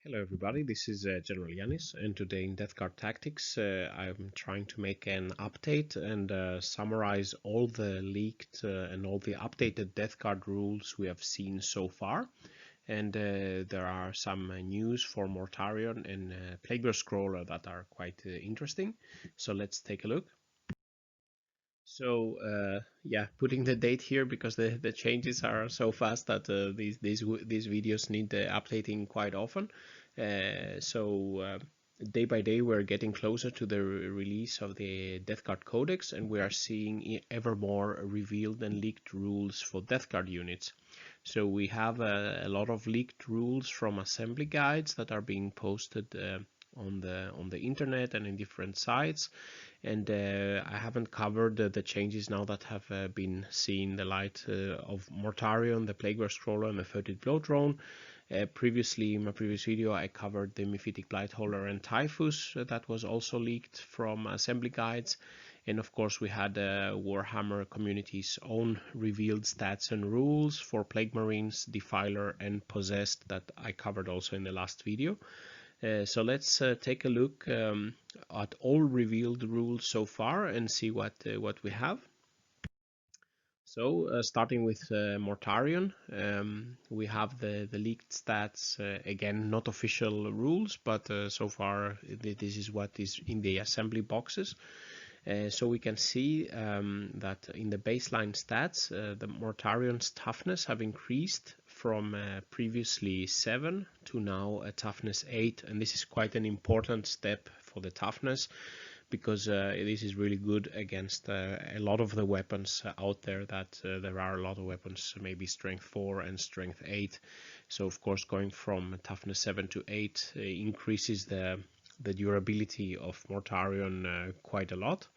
Hello everybody, this is GeneralJannis, and today in Death Guard Tactics I'm trying to make an update and summarize all the leaked and all the updated Death Guard rules we have seen so far. And there are some news for Mortarion and Plague Scroller that are quite interesting. So let's take a look. So yeah, putting the date here because the changes are so fast that these videos need updating quite often. Day by day we're getting closer to the release of the Death Guard Codex, and we are seeing ever more revealed and leaked rules for Death Guard units. So we have a lot of leaked rules from assembly guides that are being posted on the internet and in different sites, and I haven't covered the changes now that have been seen the light of Mortarion, the Plague Scroller, and the Foetid Bloatdrone. Previously, in my previous video, I covered the Foetid Bloatdrone and Typhus that was also leaked from assembly guides. And of course, we had Warhammer community's own revealed stats and rules for Plague Marines, Defiler, and Possesed that I covered also in the last video. So let's take a look at all revealed rules so far and see what we have. So starting with Mortarion, we have the leaked stats, again not official rules, but so far this is what is in the assembly boxes. So we can see that in the baseline stats, the Mortarion's toughness have increased from previously 7 to now a toughness 8, and this is quite an important step for the toughness, because this is really good against a lot of the weapons out there. That there are a lot of weapons, maybe strength 4 and strength 8. So of course going from toughness 7 to 8 increases the durability of Mortarion quite a lot.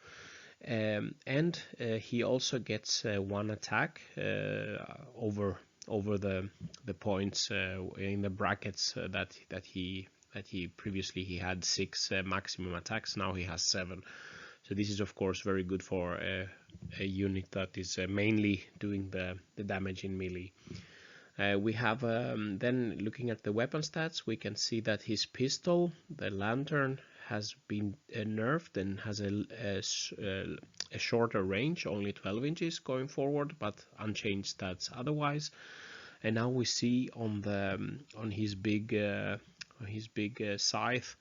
And he also gets one attack over the points in the brackets that he previously he had 6 maximum attacks. Now he has 7. So this is of course very good for a unit that is mainly doing the damage in melee. We have then looking at the weapon stats, we can see that his pistol, the Lantern, has been nerfed and has a shorter range, only 12 inches going forward, but unchanged stats otherwise. And now we see on his big scythe,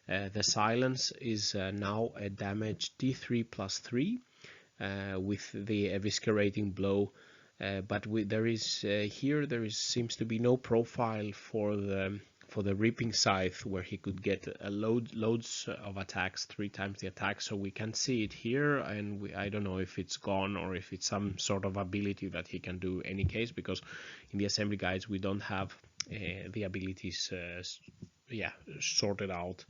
the silence is now a damage D3 plus 3 with the eviscerating blow. But seems to be no profile for the Reaping Scythe, where he could get loads of attacks, 3 times the attack. So we can see it here, and I don't know if it's gone or if it's some sort of ability that he can do any case, because in the assembly guides we don't have the abilities sorted out.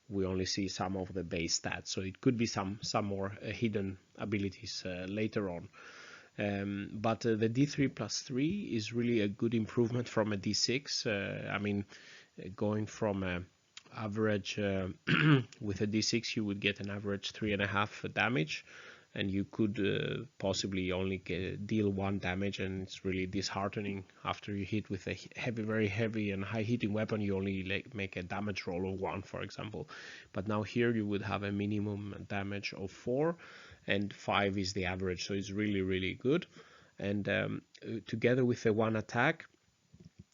We only see some of the base stats, so it could be some more hidden abilities later on. But the D3 plus 3 is really a good improvement from a D6. I mean, going from a average with a D6 you would get an average 3.5 damage, and you could possibly only deal 1 damage, and it's really disheartening. After you hit with a very heavy and high hitting weapon, you only make a damage roll of 1, for example. But now here you would have a minimum damage of 4, and 5 is the average, so it's really good. And together with the 1 attack,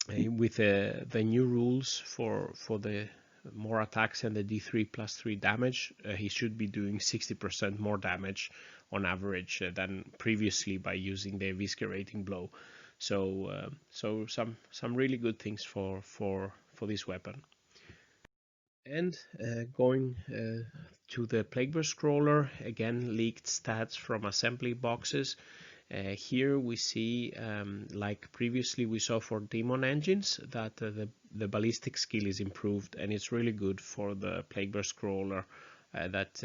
with the new rules for the more attacks and the D3 plus 3 damage, he should be doing 60% more damage on average than previously by using the eviscerating blow. So some really good things for this weapon. And going to the Plague Scroller, again leaked stats from assembly boxes. Here we see, like previously we saw for Demon Engines, that the ballistic skill is improved, and it's really good for the Plague Scroller. That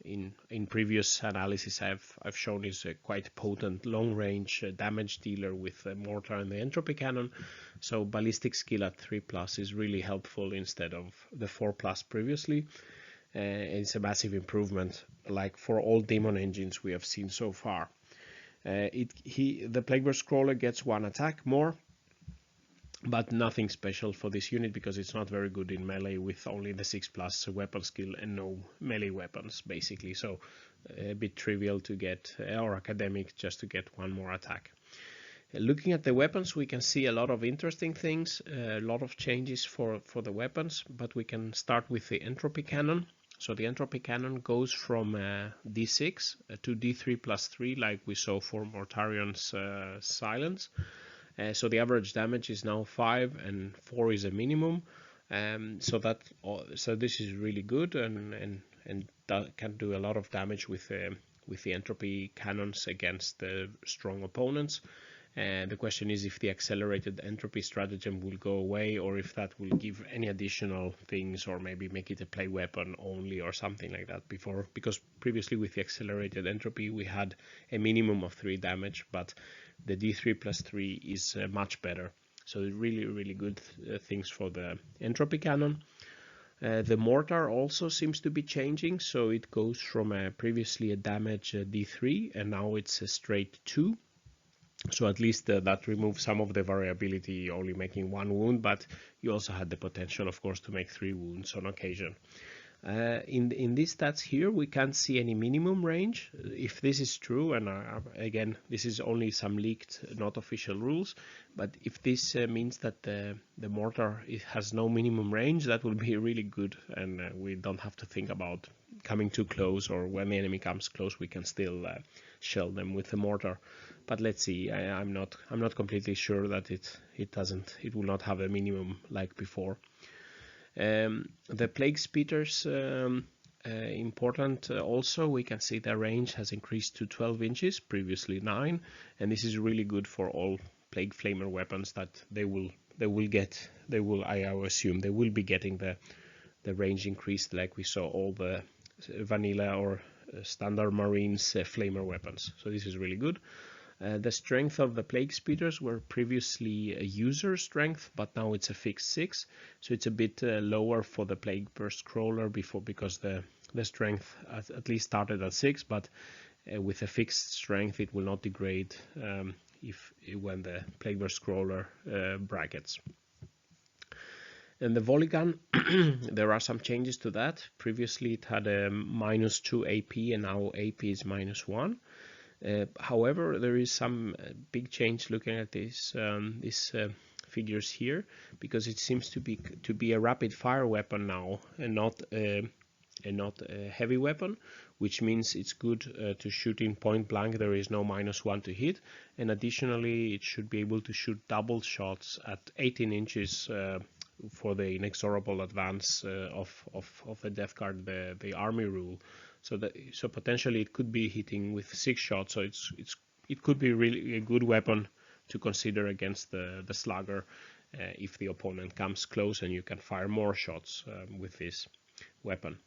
in previous analysis I've shown is a quite potent long range damage dealer with the mortar and the entropy cannon. So ballistic skill at 3+ is really helpful instead of the 4+ previously. It's a massive improvement, like for all Demon Engines we have seen so far. The Plague Scroller gets 1 attack more, but nothing special for this unit because it's not very good in melee with only the 6+ weapon skill and no melee weapons basically, so a bit trivial to get, or academic just to get one more attack. Looking at the weapons, we can see a lot of interesting things, a lot of changes for the weapons, but we can start with the entropy cannon. So the entropy cannon goes from D6 to D3+3 like we saw for Mortarion's silence. So the average damage is now 5 and 4 is a minimum. So this is really good and that can do a lot of damage with the entropy cannons against the strong opponents. And the question is if the accelerated entropy stratagem will go away, or if that will give any additional things, or maybe make it a play weapon only or something like that before, because previously with the accelerated entropy we had a minimum of 3 damage, but the D3+3 is much better. So really good things for the entropy cannon. The mortar also seems to be changing, so it goes from previously a damage D3 and now it's a straight 2. So at least that removes some of the variability, only making 1 wound, but you also had the potential, of course, to make 3 wounds on occasion. In these stats here, we can't see any minimum range. If this is true, and again, this is only some leaked, not official rules, but if this means that the mortar has no minimum range, that will be really good, and we don't have to think about coming too close, or when the enemy comes close, we can still shell them with the mortar. But let's see. I'm not completely sure that it will not have a minimum like before. The plague speeders important also. We can see the range has increased to 12 inches, previously 9, and this is really good for all plague flamer weapons that they will I assume they will be getting the range increased like we saw all the vanilla or standard marines flamer weapons. So this is really good. The strength of the plague speeders were previously a user strength, but now it's a fixed 6, so it's a bit lower for the plague burst crawler before, because the strength at least started at 6, but with a fixed strength it will not degrade when the plague burst crawler brackets. And the volley gun, there are some changes to that. Previously it had a -2 AP and now AP is -1. However, there is some big change looking at these figures here, because it seems to be a rapid fire weapon now and not a heavy weapon, which means it's good to shoot in point blank. There is no -1 to hit, and additionally it should be able to shoot double shots at 18 inches for the inexorable advance of the Death Guard, the army rule. So potentially it could be hitting with 6 shots. So it could be really a good weapon to consider against the slugger if the opponent comes close, and you can fire more shots with this weapon.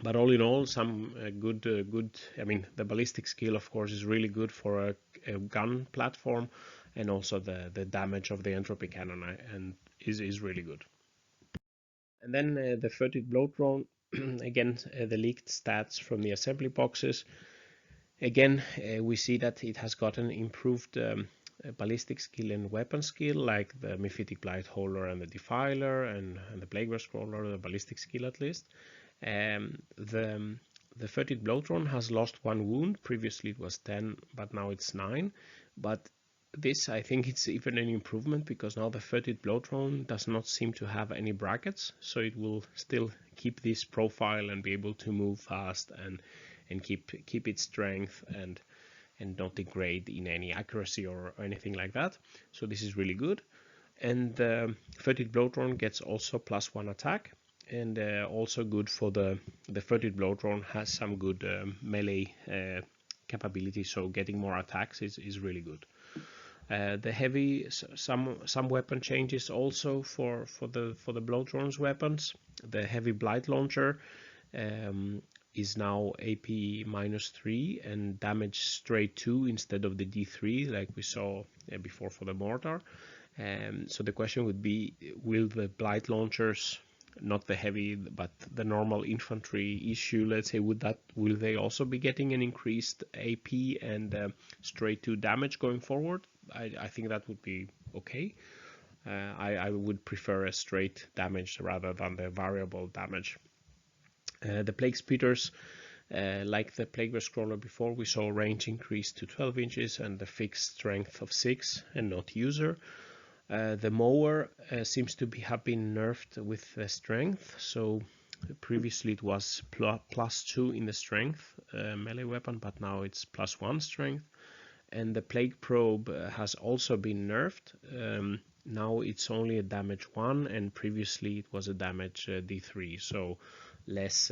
But all in all, some good. I mean, the ballistic skill, of course, is really good for a gun platform, and also the damage of the entropy cannon and is really good. And then the Foetid Bloatdrone. Again, the leaked stats from the assembly boxes. Again, we see that it has gotten improved ballistic skill and weapon skill, like the Mephitic Blightholder and the Defiler and the Plague Burst Crawler, the ballistic skill at least. The Foetid Bloatdrone has lost 1 wound. Previously it was 10, but now it's 9. But this, I think it's even an improvement, because now the Foetid Bloatdrone does not seem to have any brackets, so it will still keep this profile and be able to move fast and keep its strength and not degrade in any accuracy or anything like that. So this is really good. And the Foetid Bloatdrone gets also +1 attack, and also good for the Foetid Bloatdrone has some good melee capability, so getting more attacks is really good. The heavy, some weapon changes also for the Bloatdrone's weapons. The heavy blight launcher is now AP -3 and damage straight 2 instead of the D3 like we saw before for the mortar. So the question would be, will the blight launchers, not the heavy but the normal infantry issue, let's say, will they also be getting an increased AP and straight 2 damage going forward? I think that would be okay. I would prefer a straight damage rather than the variable damage. The Plague Speeders, like the Plague Scroller before, we saw range increase to 12 inches and the fixed strength of 6 and not user. The mower seems to have been nerfed with the strength, so previously it was +2 in the strength melee weapon, but now it's +1 strength. And the Plague Probe has also been nerfed. Now it's only a damage 1, and previously it was a damage D3, so less,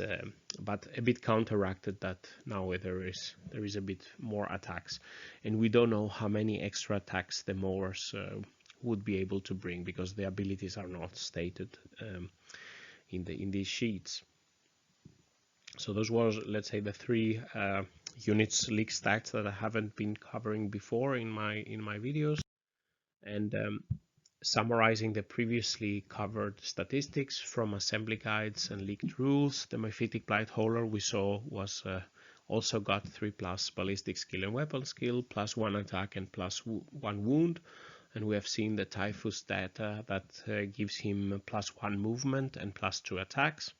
but a bit counteracted that now there is a bit more attacks, and we don't know how many extra attacks the mowers would be able to bring, because the abilities are not stated in these sheets. So those was, let's say, the 3 units leak stats that I haven't been covering before in my videos, and summarizing the previously covered statistics from assembly guides and leaked rules. The Foetid Bloatdrone we saw was also got 3+ ballistic skill and weapon skill, +1 attack and +1 wound. And we have seen the Typhus data that gives him +1 movement and +2 attacks.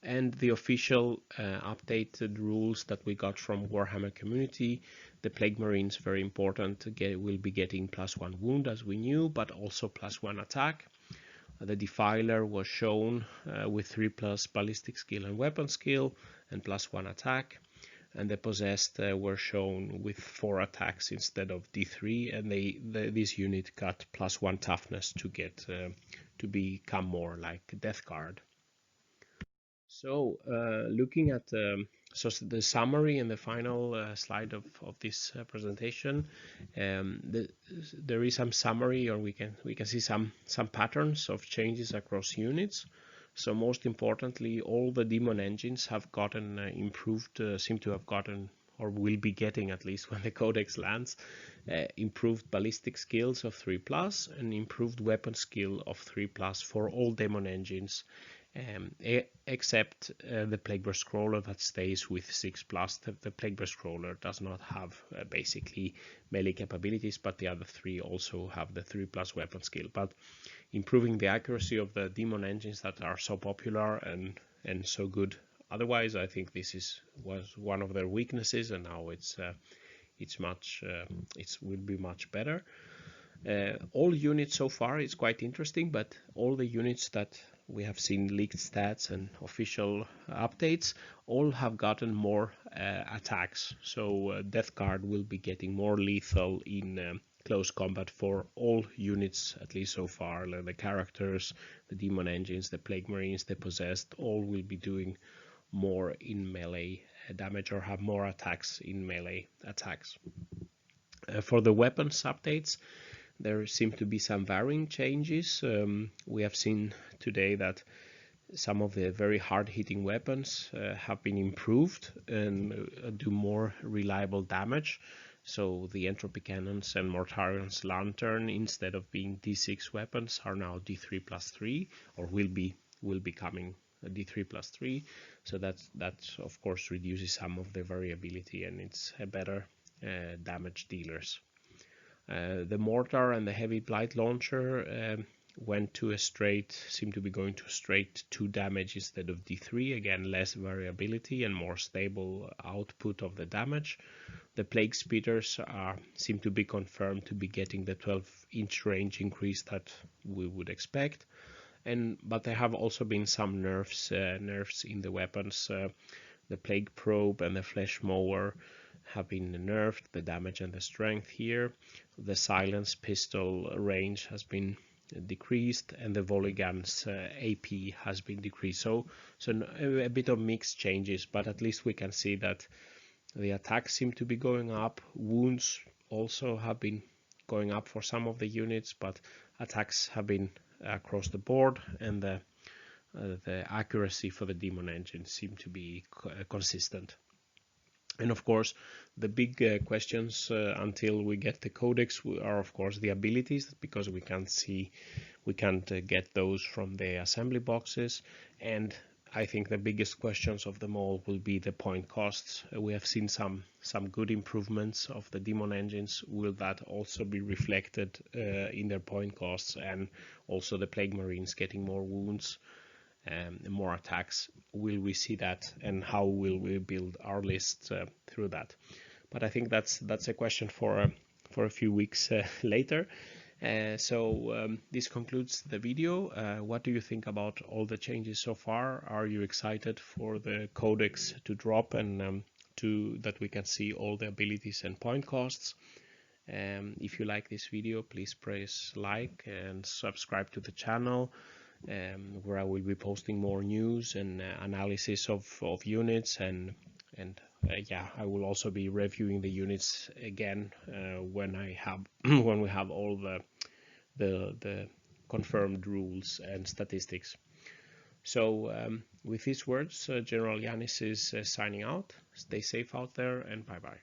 And the official updated rules that we got from Warhammer community. The Plague Marines, very important, will be getting +1 wound as we knew, but also +1 attack. The Defiler was shown with 3+ ballistic skill and weapon skill and +1 attack. And the Possesed were shown with 4 attacks instead of D3, and this unit got +1 toughness to get to become more like Death Guard. So looking at so the summary and the final slide of this presentation, there is some summary, or we can see some patterns of changes across units. So most importantly, all the demon engines have gotten improved, seem to have gotten, or will be getting, at least when the codex lands, improved ballistic skills of 3+, and improved weapon skill of 3+ for all demon engines, except the Plague Scroller that stays with 6+. The Plague Scroller does not have basically melee capabilities, but the other 3 also have the 3+ weapon skill. But improving the accuracy of the demon engines that are so popular and so good otherwise, I think this was one of their weaknesses, and now it will be much better. All units so far is quite interesting, but all the units that we have seen leaked stats and official updates all have gotten more attacks. So Death Guard will be getting more lethal in close combat for all units, at least so far. The characters, the demon engines, the Plague Marines, the Possessed, all will be doing more in melee damage or have more attacks in melee attacks. For the weapons updates, there seem to be some varying changes. We have seen today that some of the very hard-hitting weapons have been improved and do more reliable damage. So the Entropy Cannons and Mortarion's Lantern, instead of being D6 weapons, are now D3+3, or will be coming D3+3. So that of course reduces some of the variability, and it's a better damage dealers. The Mortar and the Heavy Blight Launcher went to seem to be going to straight 2 damage instead of D3. Again, less variability and more stable output of the damage. The Plague Speeders seem to be confirmed to be getting the 12-inch range increase that we would expect. But there have also been some nerfs in the weapons. The Plague Probe and the Flesh Mower have been nerfed, the damage and the strength here. The Silence Pistol range has been decreased, and the Volley Gun's AP has been decreased. So a bit of mixed changes, but at least we can see that the attacks seem to be going up. Wounds also have been going up for some of the units, but attacks have been across the board, and the accuracy for the demon engine seem to be consistent. And of course, the big questions until we get the codex are of course the abilities, because we can't get those from the assembly boxes, and I think the biggest questions of them all will be the point costs. We have seen some good improvements of the demon engines. Will that also be reflected in their point costs, and also the Plague Marines getting more wounds and more attacks? Will we see that, and how will we build our list through that? But I think that's a question for a few weeks later. So this concludes the video. What do you think about all the changes so far? Are you excited for the codex to drop and that we can see all the abilities and point costs? If you like this video, please press like and subscribe to the channel, where I will be posting more news and analysis of units, and yeah, I will also be reviewing the units again when we have all the confirmed rules and statistics. So with these words, GeneralJannis is signing out. Stay safe out there, and bye bye.